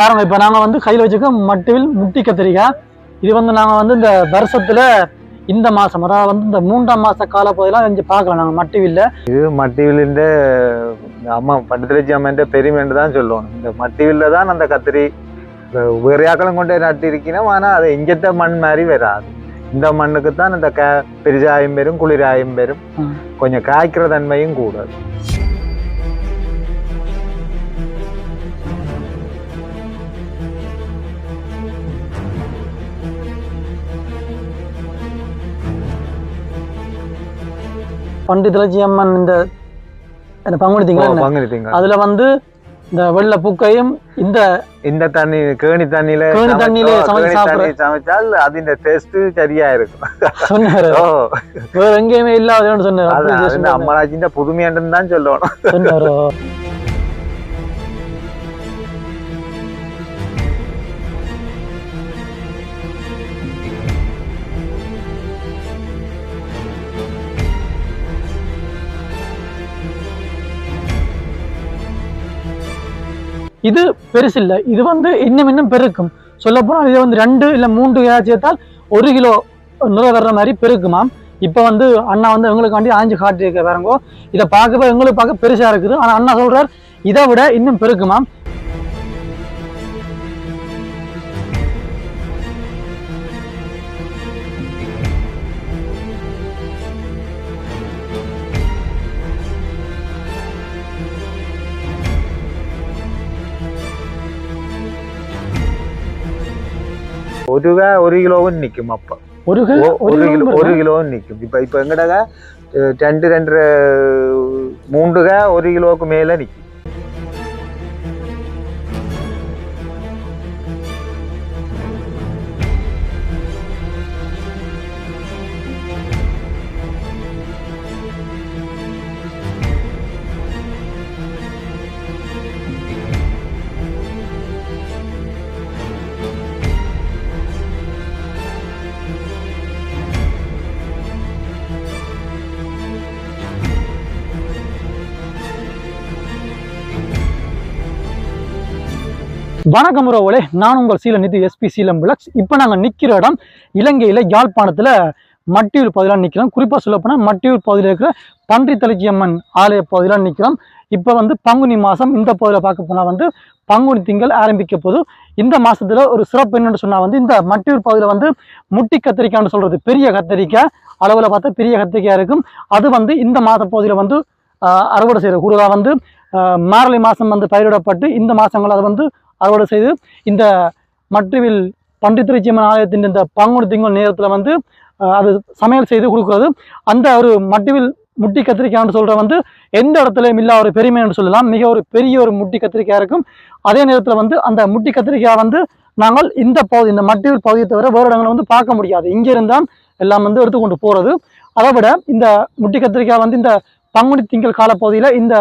பாருங்க, இப்ப நாங்க வந்து கையில வச்சுக்க மட்டுவில் முட்டி கத்திரிக்காய். இது வந்து நாங்க வந்து இந்த வருஷத்துல இந்த மாசம், அதாவது வந்து இந்த 3ஆம் மாச கால பகுதியெல்லாம் செஞ்சு பார்க்கலாம் நாங்க மட்டுவில்ல. இது மட்டிவில்லிന്റെ அம்மா பண்டத்திலச்சி அம்மா பெருமைன்னு தான் சொல்லுவோம். இந்த மட்டிவில்ல தான் அந்த கத்திரி வேற ஆக்களும் கொண்டு நட்டு இருக்கணும். ஆனா அது இங்கத்த மண் மாதிரி வராது. இந்த மண்ணுக்கு தான் இந்த பெருசாயும் பெரும் குளிராயும் பெரும், கொஞ்சம் காய்க்கிற தன்மையும் கூடாது. பண்டிதலட்சி அம்மன் இந்த பங்குனி திங்கள் அதுல வந்து இந்த வெள்ளை பூக்கையும் இந்த தண்ணி கேணி தண்ணியில சமைச்சால் அதின் டேஸ்ட் சரியா இருக்கும் சொன்னாரு. வேற எங்கேயுமே இல்லாதன்னு சொன்னாரு. அம்மராஜின் புதுமையாண்டுன்னு தான் சொல்லணும் சொன்னாரு. இது பெருசு இல்லை, இது வந்து இன்னும் பெருக்கும். சொல்ல போனால் இது வந்து 2 இல்லை 3 சேர்த்தால் 1 கிலோ நிறைய வர்ற மாதிரி பெருக்குமாம். இப்போ வந்து அண்ணா வந்து எங்களுக்காண்டி ஆஞ்சு காட்டி இருக்க பாருங்கோ. இதை பார்க்க எங்களுக்கு பார்க்க பெருசா இருக்குது. ஆனா அண்ணா சொல்றார் இதை விட இன்னும் பெருக்குமாம். ஒரு கிலோவும் நிக்கும். அப்ப ஒரு கிலோவும் நிக்கும். இப்ப எங்கட 2 2 3 1 கிலோவுக்கு மேல நிக்கும். வணக்கம் உறவுகளே, நான் உங்கள் சீலம் நிதி எஸ்பி சீலம் விளக்ஸ். இப்போ நாங்கள் நிற்கிற இடம் இலங்கையில் யாழ்ப்பாணத்தில் மட்டியூர் பகுதியில் நிற்கிறோம். குறிப்பாக சொல்லப்போனால் மட்டியூர் பகுதியில் இருக்கிற பன்றித்தலச்சி அம்மன் ஆலய பகுதியில் நிற்கிறோம். இப்போ வந்து பங்குனி மாதம். இந்த பகுதியில் பார்க்க போனால் வந்து பங்குனி திங்கள் ஆரம்பிக்க போது. இந்த மாதத்தில் ஒரு சிறப்பு என்னென்னு சொன்னால் வந்து இந்த மட்டியூர் பகுதியில் வந்து முட்டி கத்திரிக்காய்னு சொல்கிறது பெரிய கத்திரிக்காய், அளவில் பார்த்தா பெரிய கத்திரிக்காய் இருக்கும். அது வந்து இந்த மாத பகுதியில் வந்து அறுவடை செய்கிற கூடுதலாக வந்து மார்கழி மாதம் வந்து பயிரிடப்பட்டு இந்த மாதங்கள் அதை வந்து அறுவடை செய்து இந்த மட்டிவில் பன்றித்தலச்சி அம்மன் ஆலயத்தின் இந்த பங்குனி திங்கள் நேரத்தில் வந்து அது சமையல் செய்து கொடுக்குறது. அந்த ஒரு மட்டிவில் முட்டி கத்திரிக்காய்னு சொல்கிற வந்து எந்த இடத்துலையும் இல்லா ஒரு பெருமைன்னு சொல்லலாம். மிக ஒரு பெரிய ஒரு முட்டி கத்திரிக்காய் இருக்கும். அதே நேரத்தில் வந்து அந்த முட்டி கத்திரிக்காய் வந்து நாங்கள் இந்த பகுதி, இந்த மட்டிவில் பகுதியை தவிர வேறு இடங்களை வந்து பார்க்க முடியாது. இங்கே இருந்தால் எல்லாம் வந்து எடுத்துக்கொண்டு போகிறது. அதை விட இந்த முட்டி கத்திரிக்காய் வந்து இந்த பங்குனி திங்கள் காலப்பகுதியில் இந்த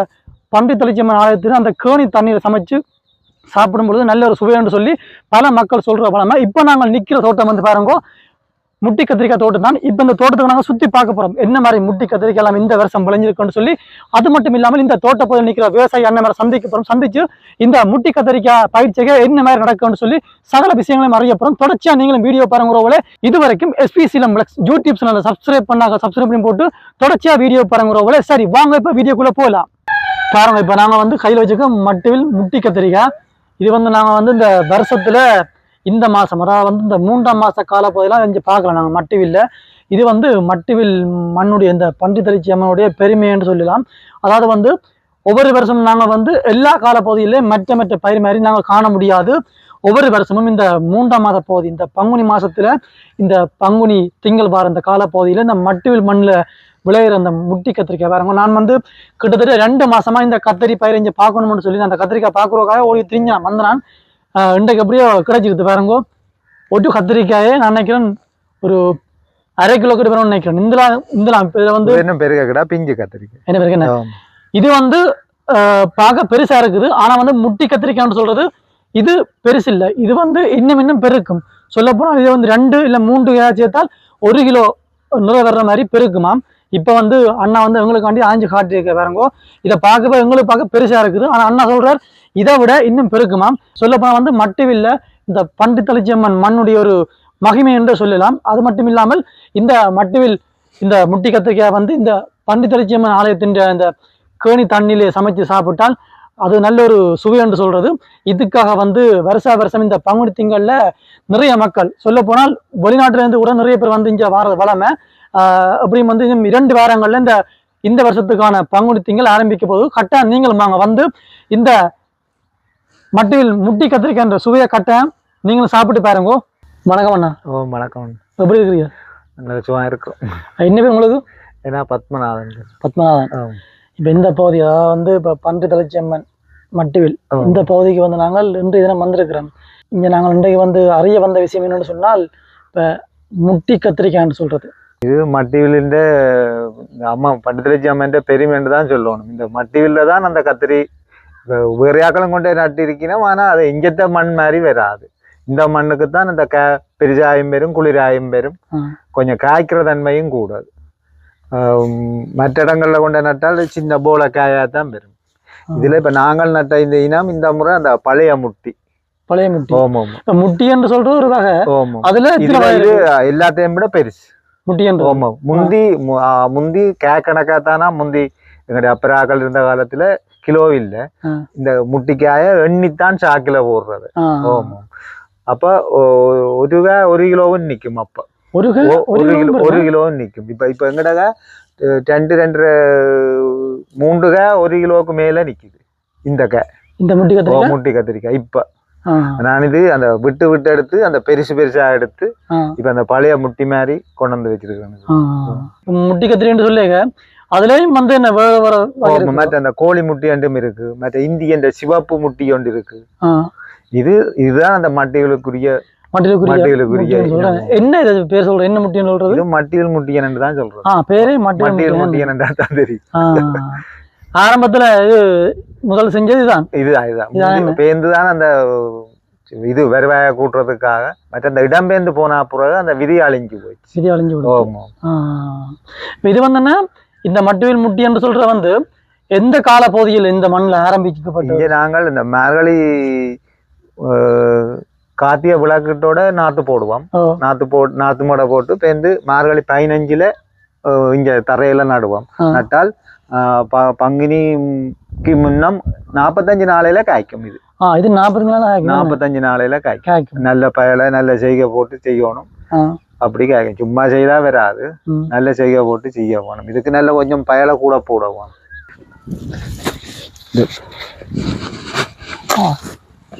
பன்றித்தலச்சி அம்மன் ஆலயத்தில் அந்த கேணி தண்ணீரை சமைச்சு சாப்பிடும் பொழுது நல்ல ஒரு சுவைன்னு சொல்லி பல மக்கள் சொல்ற பழமை. இப்போ நாங்கள் நிற்கிற தோட்டம் வந்து பாருங்க முட்டி கத்திரிக்காய் தோட்டம் தான். இப்போ இந்த தோட்டத்துக்கு நாங்கள் சுற்றி பார்க்க போகிறோம். என்ன மாதிரி முட்டி கத்திரிக்காய் எல்லாம் இந்த வருஷம் விளைஞ்சிருக்குன்னு சொல்லி. அது மட்டும் இல்லாமல் இந்த தோட்ட பகுதியில் நிற்கிற விவசாயி அண்ணன் மேலே சந்திக்க போகிறோம். சந்திச்சு இந்த முட்டி கத்திரிக்காய் பயிற்சிக்கு என்ன மாதிரி நடக்கும்னு சொல்லி சகல விஷயங்களையும் அறிய போகிறோம். தொடர்ச்சியாக நீங்களும் வீடியோ பாருங்கிறவங்களே இது வரைக்கும் எஸ்பி சீலம் விளக்ஸ் யூடியூப் சேனலை சப்ஸ்கிரைப் பண்ணி போட்டு தொடர்ச்சியாக வீடியோ பாருங்கிறவங்களே. சரி வாங்க இப்போ வீடியோக்குள்ளே போகலாம். பாருங்க, இப்போ நாங்கள் வந்து கையில் வச்சுக்க மட்டுவில் முட்டி கத்திரிக்காய். இது வந்து நாங்கள் வந்து இந்த வருஷத்துல இந்த மாதம், அதாவது வந்து இந்த 3ஆம் மாச கால பகுதியெல்லாம் செஞ்சு பார்க்கலாம் நாங்கள் மட்டுவில்ல. இது வந்து மட்டுவில் மண்ணுடைய இந்த பன்றித்தலச்சி அம்மனுடைய பெருமைன்னு சொல்லலாம். அதாவது வந்து ஒவ்வொரு வருஷமும் நாங்கள் வந்து எல்லா காலப்பகுதியிலே மற்ற பயிர் மாதிரி நாங்கள் காண முடியாது. ஒவ்வொரு வருஷமும் இந்த 3ஆம் மாத பகுதி, இந்த பங்குனி மாசத்துல இந்த பங்குனி திங்கள் வார இந்த காலப்பகுதியில் இந்த மட்டுவில் மண்ணில் விளையிற அந்த முட்டி கத்திரிக்காய் பாருங்க. நான் வந்து கிட்டத்தட்ட 2 மாசமா இந்த கத்திரி பயிர் இங்கே பார்க்கணும்னு சொல்லி அந்த கத்திரிக்காய் பார்க்குறதுக்காக ஓடி திரிஞ்சு நான் வந்து நான் இன்றைக்கு எப்படியோ கிடைச்சிருது பாருங்க. ஒரு கத்திரிக்காயே நான் நினைக்கிறேன் ஒரு அரை கிலோ கிட்ட வேணும்னு நினைக்கிறேன். இந்தலாம் இதில் வந்து என்ன பெருக்கா பிஞ்சு கத்திரிக்காய் என்ன பெருக்கு என்ன இது வந்து பார்க்க பெருசா இருக்குது. ஆனா வந்து முட்டி கத்திரிக்காய்னு சொல்றது இது பெருசு இல்லை, இது வந்து இன்னும் பெருக்கும். சொல்ல போனால் இது வந்து 2 இல்லை 3 சேர்த்தால் 1 கிலோ நிறைய வர்ற மாதிரி பெருக்குமாம். இப்போ வந்து அண்ணா வந்து எங்களுக்காண்டி ஆஞ்சு காட்டியிருக்க பாருங்கோ. இதை பார்க்கவே எங்களுக்கு பார்க்க பெருசா இருக்குது. ஆனா அண்ணா சொல்றார் இதை விட இன்னும் பெருக்குமாம். சொல்லப்போனா வந்து மட்டுவில்ல இந்த பண்டித்தலைச்சியம்மன் மண்ணுடைய ஒரு மகிமை என்று சொல்லலாம். அது மட்டும் இல்லாமல் இந்த மட்டுவில் இந்த முட்டி கத்திரிக்காய் வந்து இந்த பண்டித்தலைச்சியம்மன் ஆலயத்தின் இந்த கேணி தண்ணியிலே சமைச்சு சாப்பிட்டால் அது நல்ல ஒரு சுவை என்று சொல்றது. இதுக்காக வந்து வருஷம் இந்த பங்குனி திங்கள்ல நிறைய மக்கள் சொல்ல போனால் வெளிநாட்டுல இருந்து கூட நிறைய பேர் வந்து இங்க வார வளமை. அப்படியும் வந்து இன்னும் 2 வாரங்கள்ல இந்த வருஷத்துக்கான பங்குனி திங்கள் ஆரம்பிக்க போது கட்டாயம் நீங்களும் வாங்க வந்து இந்த மட்டில் முட்டி கத்திரிக்காய் என்ற சுவையை கட்டாயம் நீங்களும் சாப்பிட்டு பாருங்க. வணக்கம் அண்ணா. ஓ வணக்கம். எப்படி இருக்கிறீங்க? நல்ல சும்மா இருக்கும். என்ன பேர் உங்களுக்கு? ஏன்னா பத்மநாதன். பத்மநாதன். இப்போ இந்த பகுதி வந்து இப்போ பண்டித்தலைச்சியம்மன் மட்டுவில் இந்த பகுதிக்கு வந்து நாங்கள் இன்றைய தினம் வந்திருக்கிறோம். இங்கே நாங்கள் இன்றைக்கு வந்து அறிய வந்த விஷயம் என்னன்னு சொன்னால் இப்போ முட்டி கத்திரிக்காய்ன்னு சொல்றது. இது மட்டிவிலின் அம்மா பண்டித்தலைச்சியம்மன் பெருமைன்னு தான் சொல்லணும். இந்த மட்டிவில்ல தான் அந்த கத்திரி வேறையாக்களும் கொண்டே நட்டு இருக்கணும். ஆனால் அது இங்கத்த மண் மாதிரி வராது. இந்த மண்ணுக்கு தான் இந்த பெருசாயும் பெரும் குளிராயும் பெரும் கொஞ்சம் காய்க்கிற தன்மையும் கூடாது. மற்ற இடங்கள்ல கொண்ட நட்டால் சின்ன போல காயா தான் பெறும். இதுல இப்ப நாங்கள் நட்ட இந்த இனம் இந்த முறை அந்த பழைய முட்டி. ஓமம் முட்டி என்று சொல்றது ஒரு வகை. ஓமம் அதுல இது எல்லாத்தையும் விட பெருசு முட்டி என்று. ஓமம் முந்தி கணக்கா தானா முந்தி எங்களுடைய அப்பராக்கள் இருந்த காலத்துல கிலோ இல்ல. இந்த முட்டிக்காய எண்ணித்தான் சாக்கில போடுறது. ஓமம் அப்ப ஒரு கிலோவும் நிக்கும். அப்ப ஒரு கிலோ நிக்கும். இப்ப எங்கட 2-3 1 கிலோவுக்கு மேல நிக்குது இந்த முட்டி கத்திரிக்காய். இப்ப நான் இது அந்த விட்டு எடுத்து அந்த பெருசா எடுத்து இப்ப அந்த பழைய முட்டி மாதிரி கொண்டு வந்து வச்சிருக்கேன். முட்டி கத்திரின்னு சொல்லுங்க. அதுலயும் வந்து மற்ற அந்த கோழி முட்டி ஒன்றும் இருக்கு. மற்ற இந்திய இந்த சிவப்பு முட்டி ஒன்று இருக்கு. இதுதான் அந்த மட்டைகளுக்குரிய என்ன பேர் சொல்ற? என்ன முட்டின்னு சொல்றது? மட்டியல் முட்டியன் என்று தான் சொல்றோம். பேரே மட்டியல் முட்டியன் என்றா தான் தெரியும். ஆரம்பத்துல இது முதல் செஞ்சதுதான். இதுதான் பேர்ந்துதான் அந்த இது வருவாய கூட்டுறதுக்காக. மற்ற அந்த இடம்பெயர்ந்து போனா பிறகு அந்த விதி அழிஞ்சு போயிடுச்சு. இது வந்து இந்த மட்டுவில் முட்டி என்று சொல்ற வந்து எந்த கால பகுதியில் இந்த மண்ணில் ஆரம்பிக்கப்பட்டது? நாங்கள் இந்த மார்கழி கார்த்திகை விளக்கத்தோட நாத்து போடுவோம். நாத்து மடை போட்டு பேருந்து மார்கழி 15 இங்க தரையில நடுவோம். நட்டால் பங்குனிக்கு முன்னம் 45 நாளையில காய்க்கும். இது 45 நாளையில காய்க்கும். நல்ல பயலை நல்ல செய்கை போட்டு செய்யணும். அப்படி காய்க்கும். சும்மா செய்தா வராது. நல்ல செய்கை போட்டு செய்ய வேணும். இதுக்கு நல்ல கொஞ்சம் பயலை கூட போடுவோம்.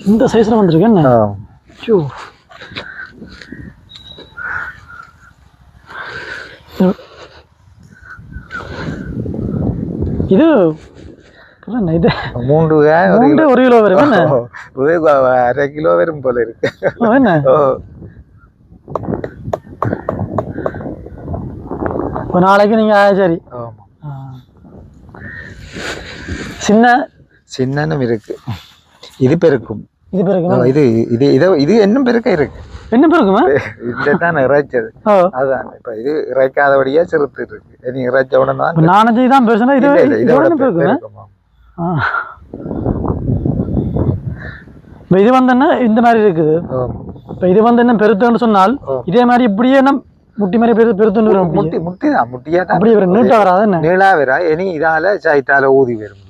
இந்த சைஸ்ல வந்திருக்கு. இது 1 கிலோ வரும். 1/2 கிலோ வரும் போல இருக்கு. நாளைக்கு நீங்க சரி சின்னம் இருக்கு. இது பெருக்கும். இது இன்னும் பெருக்க இருக்கு. என்ன பெருக்குமா? இதுதான் இறைச்சது. அதான் இப்ப இது இறைக்காதபடியா சிறுத்து இருக்கு. நீ இறைச்ச உடனே தான் பேசுனா இது இது வந்து இந்த மாதிரி இருக்குது. இப்ப இது வந்து என்ன பெருத்துன்னு சொன்னால் இதே மாதிரி இப்படியே முட்டி மாதிரி பெருத்து முட்டியா அப்படி நீட்டா வராது. நீளா வரா. இனி இதால சாய்த்தால ஊதி வரும்.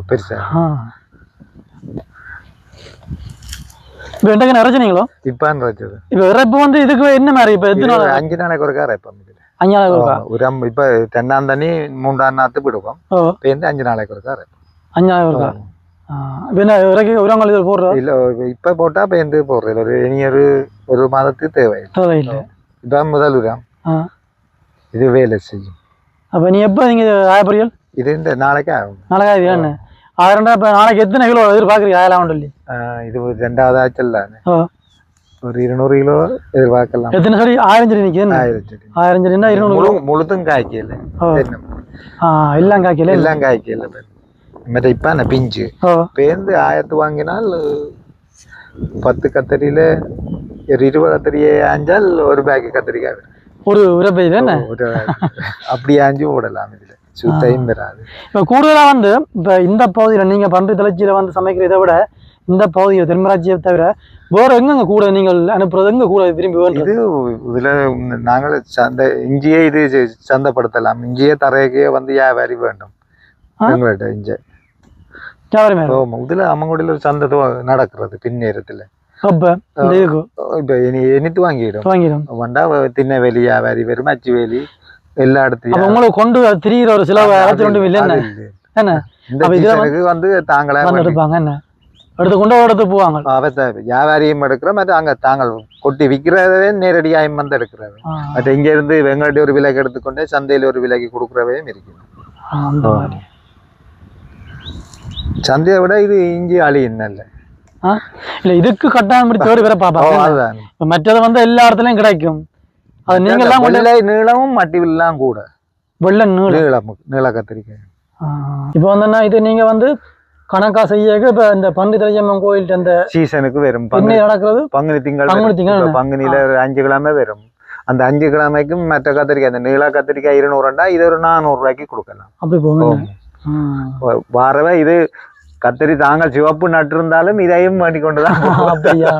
பெருசா வெண்டைக்காய் நிறைச்சனீங்களோ? இப்ப நிறைச்சது. இப்ப இறைப்பு வந்து இதுக்கு என்ன மாதிரி? இப்ப 5 நாளைக்கு ஒருக்கா இறைப்போம். 5 நாளைக்கு ஒருக்கா. இப்ப 2ஆம் தண்ணி 3ஆம் நாத்து விடுவோம். 5 நாளைக்கு ஒருக்கா இறைப்போம். 5 நாளைக்கு ஒருக்கா. இறக்கி உரங்கள் இது போடுறோம். இல்ல இப்ப போட்டா போடுறது இனி ஒரு மாதத்துக்கு தேவையில்லை. இதான் முதல் உரம். இது வேலை செய்யும். அப்ப நீ எப்ப நீங்க ஆயப்பறியல்? இது இந்த நாளைக்கு ஆகும். நாளைக்கு ஆகுது. இப்ப நாளைக்கு எத்தனை கிலோ எதிர்பார்க்குறீங்க ஆயலாம் சொல்லி? இது 2வது ஆச்சல்ல. ஒரு 200 கிலோ எதிர்பார்க்கலாம். எத்தனை சரி 1000 செடி நிக்குது? 1000 செடினா 200 கிலோ முழுதும் காய்க்கல. எல்லாம் காய்க்கல. மற்ற இப்ப அந்த பிஞ்சு பேருந்து ஆயத்து வாங்கினால் 10 கத்தரியில 20 கத்தரியை ஆஞ்சால் ஒரு பேக்கு கத்திரிக்காய். ஒரு உரப்பையில என்ன அப்படி ஆஞ்சு ஓடலாம் இதுல சுத்தையும் பெறாது. இப்ப கூடுதலா வந்து இப்ப இந்த பகுதியில நீங்க பன்றி தலைச்சியில வந்து சமைக்கிறதை விட இந்த பகுதியை தென்மராட்சியை தவிர வேற எங்க கூட நீங்கள் அனுப்புறது எங்க கூட விரும்பி இது இதுல நாங்கள் சந்தை இஞ்சியே இது சந்தைப்படுத்தலாம். இஞ்சியே தரையக்கே வந்து வியாபாரி வேண்டும் எங்கள்கிட்ட இஞ்சி இதுல அம்மங்குடியில ஒரு சந்தை நடக்கிறது பின்னேரத்துல. இப்ப இனித்து வாங்கிடும் வண்டா திண்ணவேலி வியாபாரி வரும் அச்சுவேலி எல்லா இடத்துலயும் உங்களுக்கு கொண்டு திரிகிற ஒரு சில வந்து தாங்களே எடுப்பாங்க என்ன எடுத்து கொண்டு எடுத்து போவாங்க வியாபாரியும் எடுக்கிறோம். மற்ற அங்க தாங்கள் கொட்டி விற்கிறதவே நேரடியாயும் வந்து எடுக்கிறது. மற்ற இங்க இருந்து வெங்காட்டி ஒரு விலைக்கு எடுத்துக்கொண்டே சந்தையில ஒரு விலைக்கு கொடுக்குறவையும் இருக்குது. சந்தையை விட இது இஞ்சி அழியும் இல்ல இல்ல இதுக்கு கட்டாயம் தேடி வர பாப்பாங்க. மற்றது வந்து எல்லா இடத்துலயும் கிடைக்கும். அது நீங்க எல்லாம் வெள்ளை நீளமும் மட்டிவில்லாம் கூட வெள்ளை நீள கத்திரிக்காய். இப்ப வந்து இது நீங்க வந்து கணக்கா செய்ய இப்ப இந்த பன்றி தலையம்மன் கோயில் அந்த சீசனுக்கு வரும் நடக்கிறது பங்குனி திங்கள். பங்குனியில 5 கிழமை வரும். அந்த 5 கிழமைக்கும் மற்ற கத்திரிக்காய் அந்த நீள கத்திரிக்காய் 200 இது ஒரு 400 ரூபாய்க்கு கொடுக்கலாம். அப்படி போகும் வாரவே இது கத்திரி தாங்கள் சிவப்பு நட்டு இருந்தாலும் இதையும் மாட்டி கொண்டுதான். அப்படியா?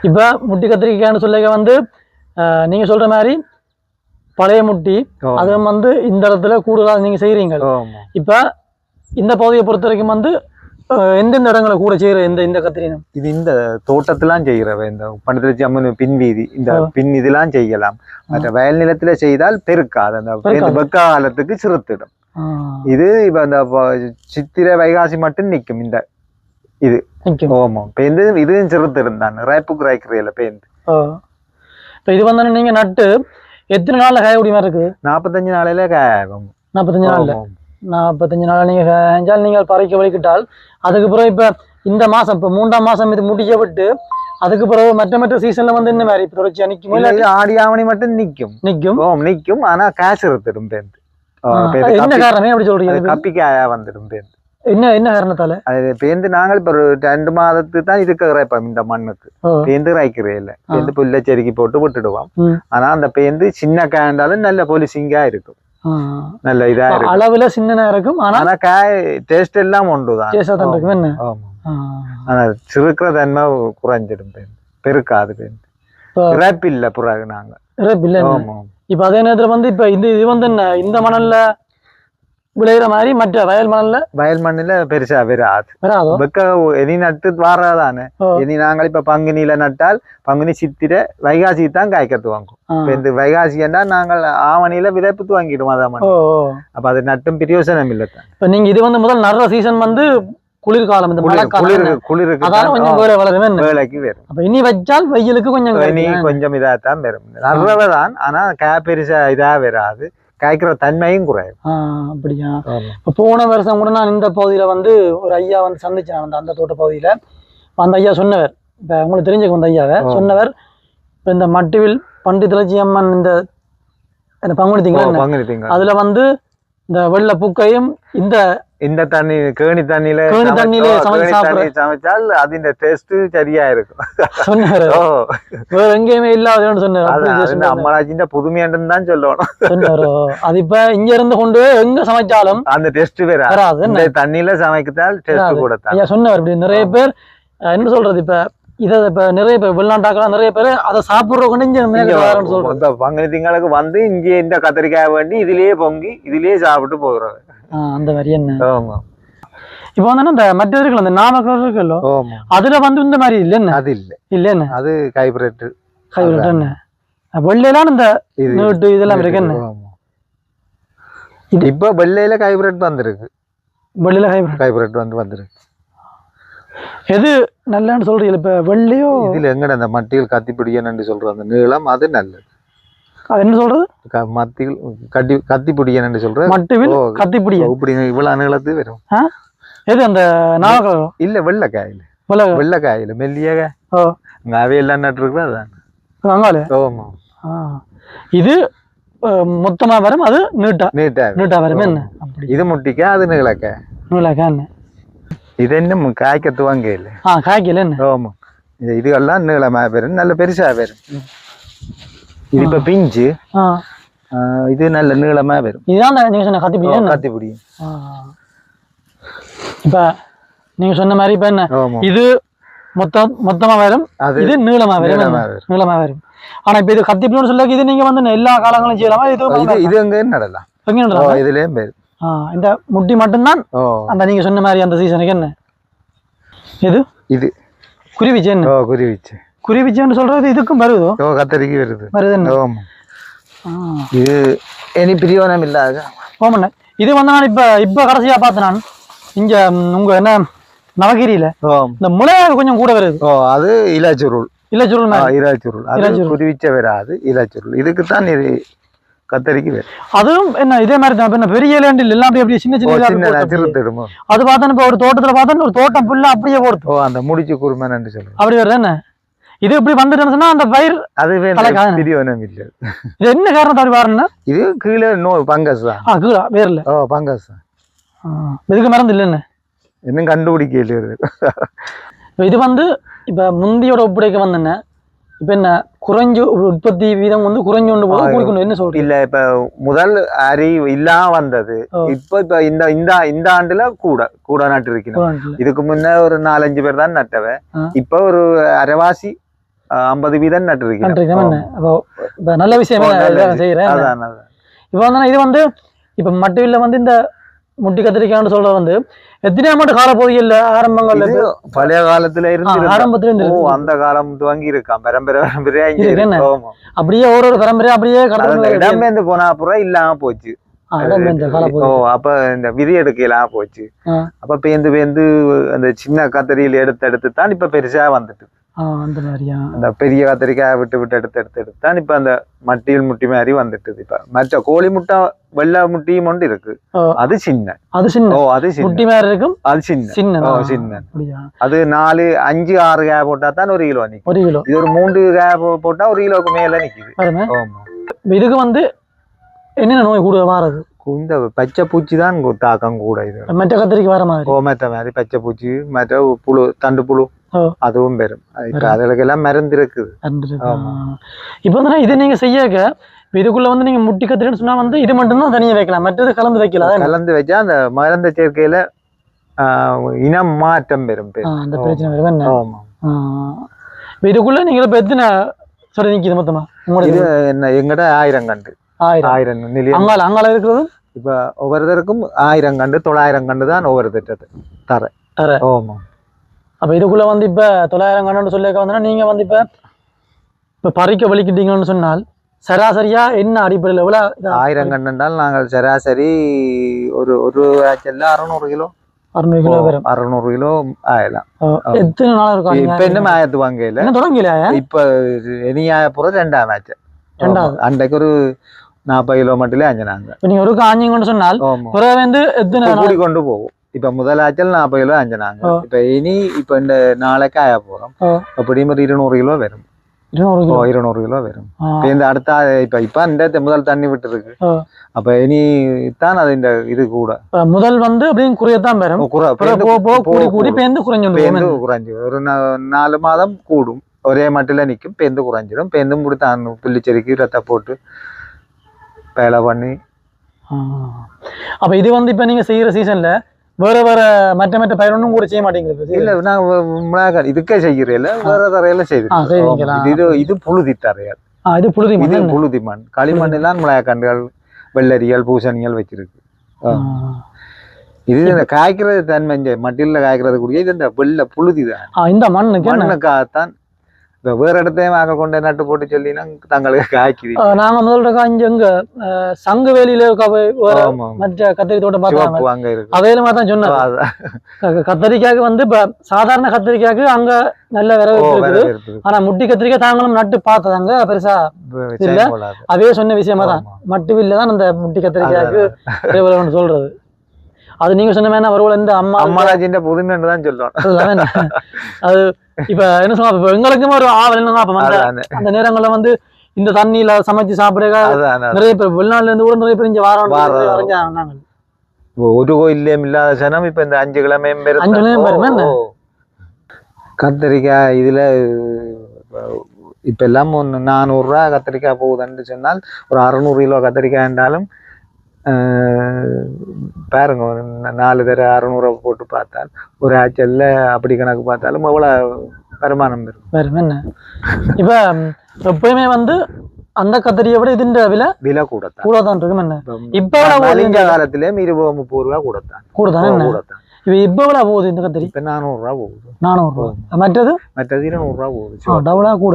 இப்ப முட்டி கத்திரிக்காய்னு சொல்லிக்க வந்து நீங்க சொல்ற மாதிரி பழைய முட்டி அது வந்து இந்த இடத்துல கூடுதலா நீங்க செய்யறீங்க. இப்ப இந்த பகுதியை பொறுத்த வரைக்கும் வந்து எந்தெந்த இடங்களை கூட செய்யற இந்த கத்திரினம் இது இந்த தோட்டத்திலாம் செய்யறவ இந்த பண்டத்திலட்சி அம்மன் பின் வீதி இந்த பின் இதெல்லாம் செய்யலாம். மற்ற வயல் நிலத்துல செய்தால் பெருக்காது. அந்த வெக்க காலத்துக்கு சிறுத்திடும். இது இப்ப அந்த சித்திரை வைகாசி மட்டும் நிக்கும். இந்த இது ஓமா பேந்து இதுவும் சிறுத்திடும் தான் ரேப்புக்கு ராய்க்கிறீல பேந்து. இப்ப இது வந்து நீங்க நட்டு எத்தனை நாள்ல காய முடியுமா இருக்குது? 45 நாளையில காயும். 45 நாள்ல 45 நாள் நீங்க காய்ஞ்சால் நீங்கள் பறிக்க வலிக்கிட்டால் அதுக்கு பிறகு இப்ப இந்த மாசம் இப்ப 3ஆம் மாசம் இது முடிக்க விட்டு அதுக்கு பிறகு மற்ற சீசன்ல வந்து இந்த மாதிரி தொடர்ச்சியா நிக்கும். ஆடி ஆவணி மட்டும் நிக்கும். ஆனா காசு எடுத்துடும் பேந்து. என்ன காரணம் அப்படி சொல்றீங்க? கப்பிக்காயா வந்துடும் பேந்து. என்ன காரணத்தால? அது பேந்து நாங்கள் இப்ப ஒரு 2 மாதத்துக்கு தான் இதுக்கு இறைப்போம். இந்த மண்ணுக்கு பேந்து இறைக்கிறே இல்ல. பேந்து புல்ல செருக்கி போட்டு விட்டுடுவோம். ஆனா அந்த பேந்து சின்ன காய்ந்தாலும் நல்ல பொலிசிங்கா இருக்கும். நல்ல இதா இருக்கும். அளவுல சின்ன இருக்கும். ஆனா காய் டேஸ்ட் எல்லாம் உண்டுதான். ஆனா சிறுக்கிற தன்மை குறைஞ்சிடும் பேந்து. பெருக்காது பேந்து. இறப்பில்ல புறாக நாங்க இறப்பில்ல. இப்ப அதே நேரத்துல வந்து இப்ப இது வந்து என்ன இந்த மணல்ல விளையிற மாதிரி மற்ற வயல் மண்ணில பெருசா வராது. இனி நட்டு வாரதானே. இனி நாங்கள் இப்ப பங்குனியில நட்டால் பங்குனி சித்திரை வைகாசி தான் காய்க்கிறது வாங்கும். இப்ப இந்த வைகாசி என்றா நாங்கள் ஆவணியில விதைப்பு வாங்கிடுவோம். அதான் அப்ப அது நட்டும் பிரயோசனம் இல்லை. இப்ப நீங்க இது வந்து முதல் நடுற சீசன் வந்து குளிர்காலம் இந்த வேலைக்கு வரும். அப்ப இனி வச்சால் வெயிலுக்கு கொஞ்சம் இதாத்தான் வரும். நடுறவதான். ஆனா பெருசா இதா வராது. காய்க்கிற தன்மையும் குறையும். அப்படியா? இப்ப போன வருஷம் கூட நான் இந்த பகுதியில வந்து ஒரு ஐயா வந்து சந்திச்சேன். அந்த தோட்ட பகுதியில அந்த ஐயா சொன்னவர், இப்ப உங்களுக்கு தெரிஞ்சுக்க வந்த ஐயாவை சொன்னவர், இப்ப இந்த மட்டுவில் பன்றி தலைச்சி அம்மன் இந்த பங்குனி திங்கள் அதுல வந்து இந்த வெள்ளை பூக்கையும் இந்த தண்ணி கேணி தண்ணியில சமைச்சால் அதின் டேஸ்ட் சரியா இருக்கும் சொன்னாரு. வேற எங்கேயுமே இல்லாதன்னு சொன்னாரு. அம்மராஜின் புதுமையாண்டுன்னு தான் சொல்லணும் சொன்னாரு. அது இப்ப இங்க இருந்து கொண்டு எங்க சமைச்சாலும் அந்த டேஸ்ட் வராது. தண்ணியில சமைக்கத்தால் டேஸ்ட் கூட ஐயா சொன்னார். இப்படி நிறைய பேர் என்ன சொல்றது, இப்ப இப்ப நிறைய பேர் வெளிநாட்டாக்கலாம் நிறைய பேர் அதை சாப்பிடுறோம் சொல்றோம். பங்குனி திங்களுக்கு வந்து இங்கே இந்த கத்திரிக்காய் வேண்டி இதுலயே பொங்கி இதுலயே சாப்பிட்டு போகிறோம். அந்த மாதிரி என்ன இப்ப வந்து இந்த மற்ற இருக்குல்ல இந்த நாமக்கல் இருக்குல்ல அதுல வந்து இந்த மாதிரி இல்ல. அது இல்ல அது ஹைபிரிட் என்ன வெள்ளையிலாம் இந்த நீட்டு இதெல்லாம் இருக்கு என்ன. இப்ப வெள்ளையில ஹைபிரிட் வந்திருக்கு. வெள்ளையில ஹைபிரிட் வந்திருக்கு. எது நல்லன்னு சொல்றீங்க? இப்ப வெள்ளையோ இதுல எங்கட அந்த மட்டியில் கத்திப்பிடியன்னு சொல்ற அந்த நீளம் அது நல்லது. அது என்ன சொல்றது? மத்தியில் கத்திப்பிடியன்னு சொல்ற மட்டுவில் கத்திப்பிடிய இப்படி இவ்வளவு நீளத்து வரும். எது அந்த நாவல் இல்ல வெள்ளைக்காயில வெள்ளைக்காயில மெல்லியாக அவையெல்லாம் நட்டு இருக்கு. அதான் இது மொத்தமா வரும். அது நீட்டா வரும். என்ன இது முட்டிக்கா அது நீளக்கா என்ன இது என்ன காய்க்க துவங்க இல்லை. ஆ, காய்க்கல என்ன? ஆமா, இதுகெல்லாம் நீளமா வரும், நல்ல பெருசா வரும். இது இப்ப பிஞ்சு இது நல்ல நீளமா வரும். இதுதான் நீங்க சொன்ன கத்திப்பிடி. கத்திப்பிடி இப்ப நீங்க சொன்ன மாதிரி இப்ப என்ன இது மொத்தமா வரும், இது நீளமா வரும். ஆனா இப்ப இது கத்திப்பிடின்னு சொல்ல இது நீங்க வந்து எல்லா காலங்களும் செய்யலாமா? இது எங்க நடலாம், இதுலயும் பேரு இந்த முட்டி மட்டும்தான் அந்த நீங்க சொன்ன மாதிரி அந்த சீசனுக்கு என்ன இது இது குருவிச்சு. என்ன குருவிச்சுன்னு சொல்றது இதுக்கும் வருதோ? கத்தரிக்கு வருது. இது இனி பிரியோனம் இல்லாத ஓமண்ண. இது வந்து நான் இப்ப கடைசியா பார்த்தேன் நான் இங்க உங்க என்ன நவகிரியில இந்த முளையாக கொஞ்சம் கூட வருது. அது இலச்சுருள். குருவிச்ச வராது, இலச்சுருள். இதுக்குத்தான் இது கத்தரிக்கு வேறு. அதுவும் என்ன இதே மாதிரி தான் பெரிய லேண்டில் எல்லாம் அப்படியே சின்ன சின்ன அது பார்த்தா இப்ப ஒரு தோட்டத்துல பார்த்தா ஒரு தோட்டம் ஃபுல்லா அப்படியே போடுது. அந்த முடிச்சு குருமன் சொல்லுவோம் அப்படி வருது. என்ன இது இப்படி வந்துட்டுன்னா அந்த பயிர் அதுவே பிரியோனம் இல்லை. இது என்ன காரணம் அப்படி வரணும்னா இது கீழே பங்கஸ் தான். கீழே வேர்ல பங்கஸ் தான். இதுக்கு மருந்து இல்லைன்னு இன்னும் கண்டுபிடிக்கல. இது வந்து இப்ப முந்தியோட ஒப்படைக்க வந்தேன்ன இப்ப என்ன குறைஞ்சு உற்பத்தி வீதம் வந்து குறைஞ்சு கொண்டு போகும். என்ன சொல்றீங்க? இல்ல இப்ப முதல் அரி இல்லாம வந்தது. இப்ப இந்த ஆண்டுல கூட நட்டு இருக்கணும். இதுக்கு முன்ன ஒரு 4-5 பேர் தான் நட்டவன். இப்ப ஒரு அரைவாசி 50 வீதம் நட்டு இருக்கேன். நல்ல விஷயமே செய்யறேன். இப்ப வந்து இது வந்து இப்ப மட்டும் வந்து இந்த முட்டி கத்திரிக்காய்னு சொல்றது வந்து எத்தனையாம் காலப்பகுதியில் ஆரம்பங்கள்ல பழைய காலத்துல இருந்து ஆரம்பத்துல இருந்து அந்த காலம் துவங்கி இருக்கான். பரம்பரையா அப்படியே ஒரு பரம்பரையா அப்படியே இடம்பெயர்ந்து போனா அப்புறம் இல்லாம போச்சு. அப்ப இந்த விதி எடுக்கலாம் போச்சு. அப்ப பேந்து அந்த சின்ன கத்தரியில எடுத்து தான் இப்ப பெருசா வந்துட்டு அந்த மாதிரியா அந்த பெரிய கத்திரிக்காய் விட்டு எடுத்து தான் இப்ப அந்த மட்டியில் முட்டி மாதிரி வந்துட்டு. இப்ப மற்ற கோழி முட்டை வெள்ளை முட்டியும் ஒன்று இருக்கு. அது சின்ன முட்டி மாதிரி இருக்கும். அது சின்ன அது 4, 5, 6 காய் போட்டா தான் 1 கிலோ நிக்கும். 1 கிலோ இது ஒரு 3 காய் போட்டா 1 கிலோக்கு மேல நிக்குது. இதுக்கு வந்து என்னென்ன நோய் கூட வாரது? இந்த பச்சை பூச்சி தான் தாக்கம் கூட. இது மற்ற கத்திரிக்கு வர மாதிரி மற்ற மாதிரி பச்சை பூச்சி மற்ற புழு தண்டு புழு அதுவும் பெறும். அதுக்கு எல்லாம் மருந்து இருக்குது. இப்ப வந்து இது நீங்க செய்யாக்க இதுக்குள்ள வந்து நீங்க முட்டி கத்திரின்னு சொன்னா வந்து இது மட்டும்தான் தனியா வைக்கலாம், மற்றது கலந்து வைக்கலாம். கலந்து வச்சா அந்த மருந்து சேர்க்கையில இனம் மாற்றம் பெறும். அந்த பிரச்சனை வரும். இதுக்குள்ள நீங்க இப்ப எத்தனை சொல்லி நிக்குது மொத்தமா? என்ன எங்கட 1000 கண்டு 1000 அங்கால இருக்கிறது. இப்ப ஒவ்வொருத்தருக்கும் 1000 கண்டு 900 கண்டு தான் ஒவ்வொரு திட்டத்தை தர. அப்ப இதுக்குள்ள வந்து இப்ப 900 கண்டு சொல்லிக்க வந்தா நீங்க வந்து இப்ப பறிக்க வலிக்கிட்டீங்கன்னு சொன்னால் சராசரியா என்ன அடிப்படையில் எவ்வளவு? 1000 கண்டு என்றால் நாங்கள் சராசரி ஒரு ஆச்சல்ல 600 கிலோ 600 கிலோ வரும். 600 கிலோ ஆயலாம். எத்தனை நாள் இருக்கும்? இப்ப என்ன ஆயத்து வாங்கல தொடங்கல. இப்ப இனியாயப்புறம் 2ஆம் ஆச்சு. அன்றைக்கு ஒரு 40 கிலோ மட்டும் ஆஞ்சினாங்க. நீங்க ஒரு ஆஞ்சிங்கன்னு சொன்னால் வந்து எத்தனை கூடி கொண்டு போகும். இப்ப முதலாச்சல் 40 கிலோ ஆஞ்சினாங்க. இப்ப இந்த நாளைக்கு ஆய போறோம். அப்படியும் ஒரு 200 கிலோ வரும். 200 கிலோ வரும். இந்த அடுத்த இப்ப இந்த முதல் தண்ணி விட்டு இருக்கு. அப்ப இனி தான் அது இந்த இது கூட முதல் வந்து அப்படியும் குறையத்தான் வரும். குறைஞ்சு ஒரு 4 மாதம் கூடும். ஒரே மட்டில நிக்கும். பேந்து குறைஞ்சிடும். பேந்து முடித்து புள்ளிச்செடிக்கு ரத்த போட்டு வேலை பண்ணி. அப்ப இது வந்து இப்ப நீங்க செய்யற சீசன்ல வேற மற்ற பயிர் ஒன்றும் கூட செய்ய மாட்டேங்கிறது? இல்ல நாங்க இதுக்கே செய்யறேன். வேற தரையில செய்து இது புழுதி தரையால். இது புழுதி மண். களிமண் தான் மிளகாய்கண்டுகள் வெள்ளரிகள் பூசணிகள் வச்சிருக்கு. இது இந்த காய்க்கிறது தன்மை மட்டில காய்க்கிறது கூடிய இது இந்த வெள்ளை புழுதி தான். இந்த மண்ணுக்காகத்தான் வேற இடத்தையும் வாங்க கொண்டு நட்டு போட்டு சொல்லினா தங்களுக்கு காய்க்குது. நாங்க முதல்ல எங்க சங்கு வேலியில மற்ற கத்திரி தோட்டம் பார்த்தாங்க. அவையில மாதிரி தான் சொன்னாங்க. கத்திரிக்காய்க்கு வந்து சாதாரண கத்திரிக்காய்க்கு அங்க நல்ல வரவேற்பு இருக்குது. ஆனா முட்டி கத்திரிக்காய் தாங்களும் நட்டு பார்த்ததாங்க பெருசா இல்ல. அதே சொன்ன விஷயமா தான் மட்டு இல்லதான் அந்த முட்டி கத்திரிக்காய்க்கு சொல்றது. அது நீங்க சொன்ன மாதிரி ஒருவேளை இந்த அம்மாராஜின் புதுமைன்னு தான் சொல்லுவோம். அது இப்ப என்ன சொல்ல எங்களுக்கும் ஒரு ஆவல் என்ன அந்த நேரங்கள்ல வந்து இந்த தண்ணியில சமைச்சு சாப்பிடுற நிறைய பேர் வெளிநாட்டுல இருந்து கூட நிறைய பேர் இங்க வராங்க. ஒரு கோயிலையும் இல்லாத சனம் இப்ப இந்த 5 கிழமையும் கத்திரிக்காய் இதுல இப்ப எல்லாம் 400 ரூபா கத்திரிக்காய் போகுதுன்னு சொன்னால் ஒரு 600 கிலோ கத்திரிக்காய் என்றாலும் பாருங்க, ஒரு 4 தடவை 600 போட்டு பார்த்தால் ஒரு ஆச்சல்ல அப்படி கணக்கு பார்த்தாலும் எவ்வளவு வருமானம் வரும். என்ன இப்ப எப்பயுமே வந்து அந்த கத்திரியை விட இதுன்ற விலை கூடதான் இருக்கும். என்ன இப்ப காலத்திலேயும் 20-30 ரூபா கூடத்தான் கூடதான். இப்ப எவ்வளவு போகுது இந்த கத்திரி? இப்ப 400 ரூபா போகுது. 400 ரூபா. மற்றது 200 ரூபா போகுது. டபுளா கூட.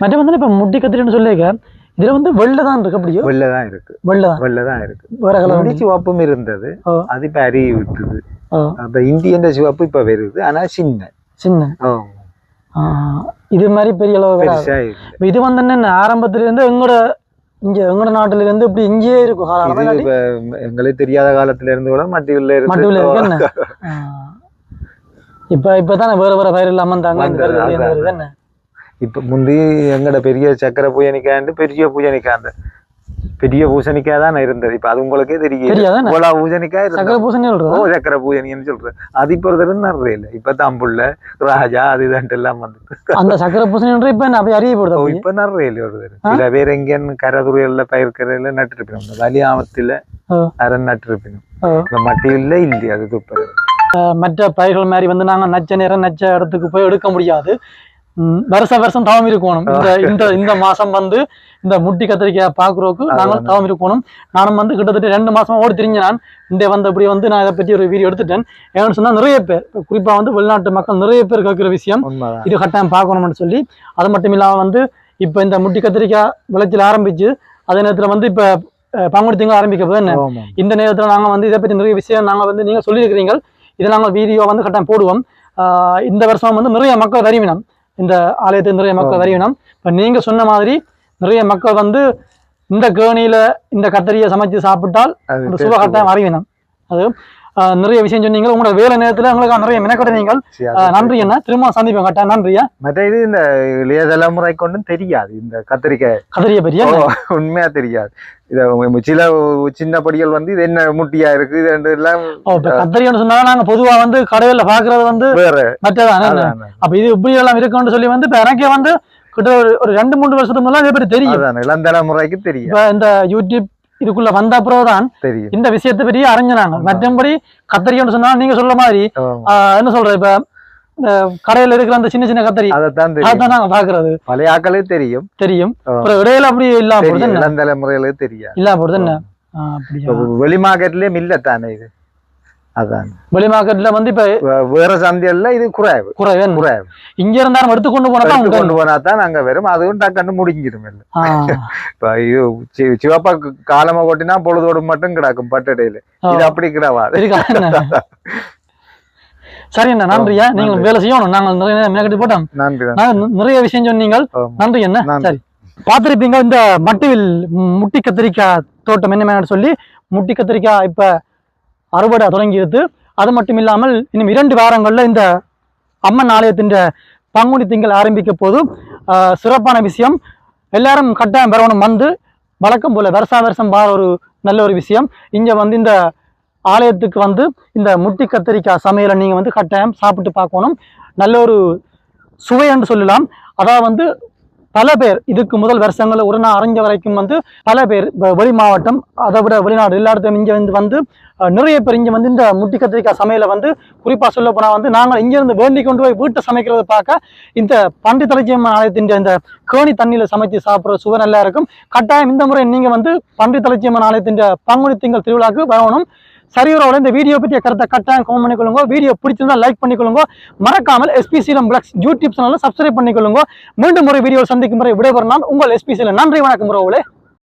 மற்ற வந்து இப்ப முட்டி கத்திரின்னு சொல்லிக்க இதுல வந்து வெள்ளதான் இருக்கு. அப்படியோ வெள்ளதான் இருக்கு. வெள்ளதான் இருக்கு. வேற கலர் சிவப்பும் இருந்தது, அது இப்ப அருகி விட்டுது. அப்ப இந்தியன் சிவப்பு இப்ப வருது, ஆனா சின்ன. இது மாதிரி பெரிய அளவு இது வந்து என்ன ஆரம்பத்துல இருந்து எங்களோட நாட்டுல இருந்து இப்படி இங்கேயே இருக்கும். எங்களுக்கு தெரியாத காலத்துல இருந்து கூட மட்டியில இருக்கு. என்ன இப்பதானே வேற வேற பயிர் இல்லாம இருந்தாங்க. இப்ப முந்தி எங்கட பெரிய சக்கரை பூசணிக்காண்டு பெரிய பூசணிக்காய், பெரிய பூசணிக்காய் தான் இருந்தது. இப்ப அது உங்களுக்கே தெரியும். பூசணிக்காய் சக்கரை பூசணின்னு சொல்றேன். அது இப்ப நிறைய இல்லை. இப்ப தம்புள்ள ராஜா அதுதான் எல்லாம் வந்து அந்த சக்கரை பூசணி இப்ப அறியப்படுது. இப்ப நிறைய இல்லை. ஒரு சில பேர் எங்கன்னு கரதுறையில பயிர்க்கரையில நட்டிருப்பினோம். வலியாமத்துல அரண் நட்டிருப்பினோம். மட்டியில இல்லையா அது துப்புறது. மற்ற பயிர்கள் மாதிரி வந்து நாங்க நச்ச நேரம் நச்ச இடத்துக்கு போய் எடுக்க முடியாது. வருஷம் தவம் இருக்கணும். இந்த மாசம் வந்து இந்த முட்டி கத்திரிக்காய் பாக்குறதுக்கு நாங்கள் தவம் இருக்கணும். நானும் வந்து கிட்டத்தட்ட 2 மாசமா ஓடி திரிஞ்ச நான் அப்படி வந்து நான் இதை பற்றி ஒரு வீடியோ எடுத்துட்டேன். ஏன்னு சொன்னா நிறைய பேர், குறிப்பா வந்து வெளிநாட்டு மக்கள் நிறைய பேர் கேட்கிற விஷயம் இது கட்டாயம் பார்க்கணும்னு சொல்லி. அது மட்டும் இல்லாம வந்து இப்ப இந்த முட்டி கத்திரிக்காய் விளைச்சல் ஆரம்பிச்சு அதே நேரத்துல வந்து இப்ப பங்குனி திங்கள் ஆரம்பிக்க போது என்ன இந்த நேரத்துல நாங்க வந்து இதை பற்றி நிறைய விஷயம் நாங்க வந்து நீங்க சொல்லியிருக்கிறீங்க. இதை நாங்கள் வீடியோ வந்து கட்டாயம் போடுவோம். இந்த வருஷம் வந்து நிறைய மக்கள் வருவினம், இந்த ஆலயத்துக்கு நிறைய மக்கள் வருவினம். இப்ப நீங்க சொன்ன மாதிரி நிறைய மக்கள் வந்து இந்த கேணியில இந்த கத்தரியை சமைச்சு சாப்பிட்டால் ஒரு சுப கட்டாயம் அறிவினம். அது நிறைய விஷயம் சொன்னீங்க. உங்களோட வேலை நேரத்துல உங்களுக்கு நிறைய மெனக்கொட நீங்கள். நன்றி என்ன, திரும்ப சந்திப்போம் கட்டாயம். நன்றியா. மற்ற இது இந்த இளைய தலைமுறை கொண்டும் தெரியாது இந்த கத்தரியை பற்றியா, உண்மையா தெரியாது. சில சின்ன படிகள் வந்து இது என்ன முட்டியா இருக்கு இது எல்லாம் கத்தரின்னு சொன்னா நாங்க பொதுவா வந்து கடையில பாக்குறது வந்து மற்றதான். அப்ப இது இப்படி எல்லாம் இருக்குன்னு சொல்லி வந்து இப்ப எனக்கே வந்து கிட்ட ஒரு 2-3 வருஷத்துக்கு முன்னாடி இதை பற்றி தெரியும். இளம் தலைமுறைக்கு தெரியும். இப்ப இந்த யூடியூப் இதுக்குள்ள வந்த அப்புறம்தான் இந்த விஷயத்தை பற்றி அறிஞ்சாங்க. மற்றபடி கத்தரின்னு சொன்னா நீங்க சொல்ற மாதிரி என்ன சொல்ற, இப்ப கடையில இருக்கிற அந்த சின்ன சின்ன கத்தரி அதான் நாங்க பாக்குறது. பழைய ஆக்களே தெரியும். இடையில அப்படி இல்லாம போடுது, இளம் தலைமுறைகளே தெரியும் இல்லாம போடுது. என்ன வெளி மார்க்கெட்லயே இல்ல தானே இது. அதான் வெளி மார்க்கெட்ல வந்து இப்ப வேற சந்தையில இது குறைவு. இங்க இருந்தாலும் எடுத்து கொண்டு போனா தான் அங்க வரும். அதுவும் டக்குன்னு முடிஞ்சிடும். இப்ப இது சிவப்பா காலமா கொட்டினா பொழுதோடு மட்டும் கிடக்கும் பட்டடையில. இது அப்படி கிடவாது. சரி என்ன, நன்றியா. நீங்க வேலை செய்யணும். நாங்கள் நிறைய மேக்கெட்டு போட்டோம். நிறைய விஷயம் சொன்னீங்க. நன்றி என்ன. சரி, பார்த்திருப்பீங்க இந்த மட்டிவில் முட்டி கத்திரிக்காய் தோட்டம் என்ன சொல்லி. முட்டி கத்திரிக்காய் இப்ப அறுவடை தொடங்கியிருக்கு. அது மட்டும் இல்லாமல் இன்னும் 2 வாரங்கள்ல இந்த அம்மன் ஆலயத்தின் பங்குனி திங்கள் ஆரம்பிக்க போது சிறப்பான விஷயம். எல்லாரும் கட்டாயம் பெறவனும் வந்து வழக்கம் போல வருஷம் வார ஒரு நல்ல ஒரு விஷயம். இங்க வந்து இந்த ஆலயத்துக்கு வந்து இந்த முட்டி கத்திரிக்காய் சமையலை நீங்க வந்து கட்டாயம் சாப்பிட்டு பார்க்கணும். நல்ல ஒரு சுவை என்று சொல்லலாம். அதாவது வந்து பல பேர் இதுக்கு முதல் வருஷங்களில் ஒரு நாள் அறிஞ்ச வரைக்கும் வந்து பல பேர் வெளி மாவட்டம் அதை விட வெளிநாடு எல்லா இடத்தையும் இங்கே வந்து நிறைய பேர் இங்கே வந்து இந்த முட்டி கத்திரிக்காய் சமையலை வந்து குறிப்பாக சொல்ல போனால் வந்து நாங்கள் இங்கேருந்து வேண்டி கொண்டு போய் வீட்டை சமைக்கிறத பார்க்க இந்த பன்றி தலைச்சியம்மன் ஆலயத்தின் இந்த கேணி தண்ணியில் சமைச்சு சாப்பிட்ற சுவை நல்லா இருக்கும். கட்டாயம் இந்த முறை நீங்கள் வந்து பன்றி தலைச்சியம்மன் ஆலயத்தின் பங்குனி திங்கள் திருவிழாக்கு வரணும். சரியோட இந்த வீடியோ பற்றிய கருத்தை கட்டாயம் கமெண்ட் பண்ணிக்கொள்ளுங்க. வீடியோ பிடிச்சிருந்தா லைக் பண்ணிக்கொள்ளுங்க. மறக்காமல் SP சீலம் பிளக்ஸ் யூடியூப் சேனலை சப்ஸ்கிரைப் பண்ணிக்கொள்ளுங்க. மீண்டும் ஒரு வீடியோ சந்திக்கும் முறை விடைபெறும் நான் உங்கள் SP சீலம். நன்றி, வணக்கம் உறவுகளே.